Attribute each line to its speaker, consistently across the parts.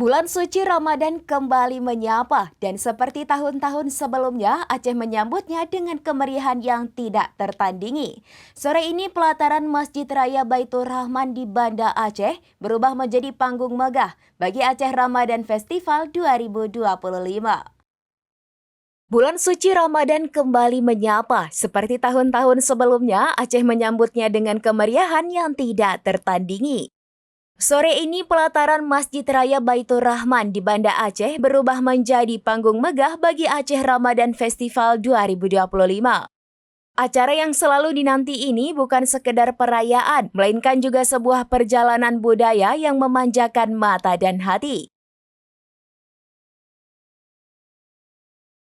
Speaker 1: Bulan suci Ramadan kembali menyapa dan seperti tahun-tahun sebelumnya, Aceh menyambutnya dengan kemeriahan yang tidak tertandingi. Sore ini pelataran Masjid Raya Baitur Rahman di Banda Aceh berubah menjadi panggung megah bagi Aceh Ramadan Festival 2025. Bulan suci Ramadan kembali menyapa. Seperti tahun-tahun sebelumnya, Aceh menyambutnya dengan kemeriahan yang tidak tertandingi. Sore ini pelataran Masjid Raya Baitur Rahman di Banda Aceh berubah menjadi panggung megah bagi Aceh Ramadan Festival 2025. Acara yang selalu dinanti ini bukan sekedar perayaan, melainkan juga sebuah perjalanan budaya yang memanjakan mata dan hati.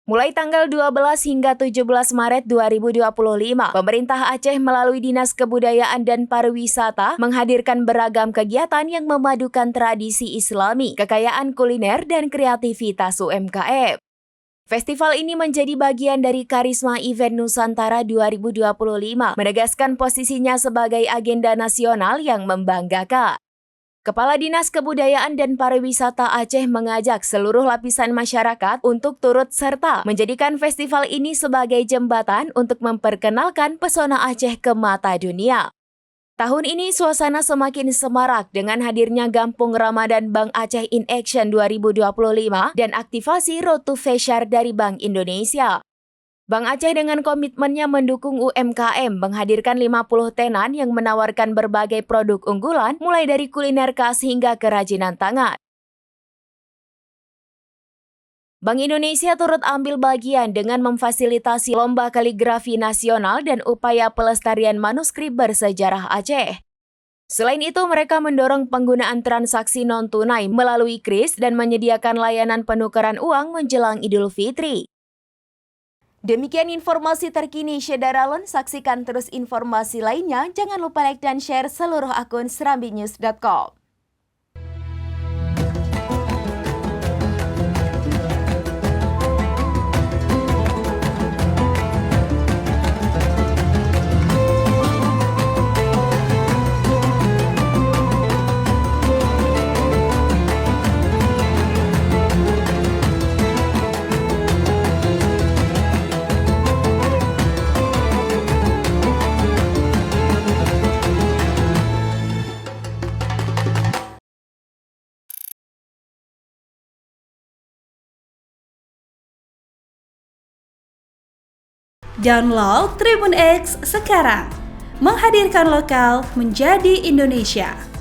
Speaker 1: Mulai tanggal 12 hingga 17 Maret 2025, pemerintah Aceh melalui Dinas Kebudayaan dan Pariwisata menghadirkan beragam kegiatan yang memadukan tradisi Islami, kekayaan kuliner, dan kreativitas UMKM. Festival ini menjadi bagian dari Karisma Event Nusantara 2025, menegaskan posisinya sebagai agenda nasional yang membanggakan. Kepala Dinas Kebudayaan dan Pariwisata Aceh mengajak seluruh lapisan masyarakat untuk turut serta menjadikan festival ini sebagai jembatan untuk memperkenalkan pesona Aceh ke mata dunia. Tahun ini suasana semakin semarak dengan hadirnya Gampung Ramadan Bank Aceh in Action 2025 dan aktivasi Road to Feshare dari Bank Indonesia. Bank Aceh dengan komitmennya mendukung UMKM menghadirkan 50 tenan yang menawarkan berbagai produk unggulan mulai dari kuliner khas hingga kerajinan tangan. Bank Indonesia turut ambil bagian dengan memfasilitasi lomba kaligrafi nasional dan upaya pelestarian manuskrip bersejarah Aceh. Selain itu, mereka mendorong penggunaan transaksi non-tunai melalui KRIS dan menyediakan layanan penukaran uang menjelang Idul Fitri. Demikian informasi terkini Syederalon, saksikan terus informasi lainnya, jangan lupa like dan share seluruh akun serambinews.com.
Speaker 2: Download Tribun X sekarang, menghadirkan lokal menjadi Indonesia.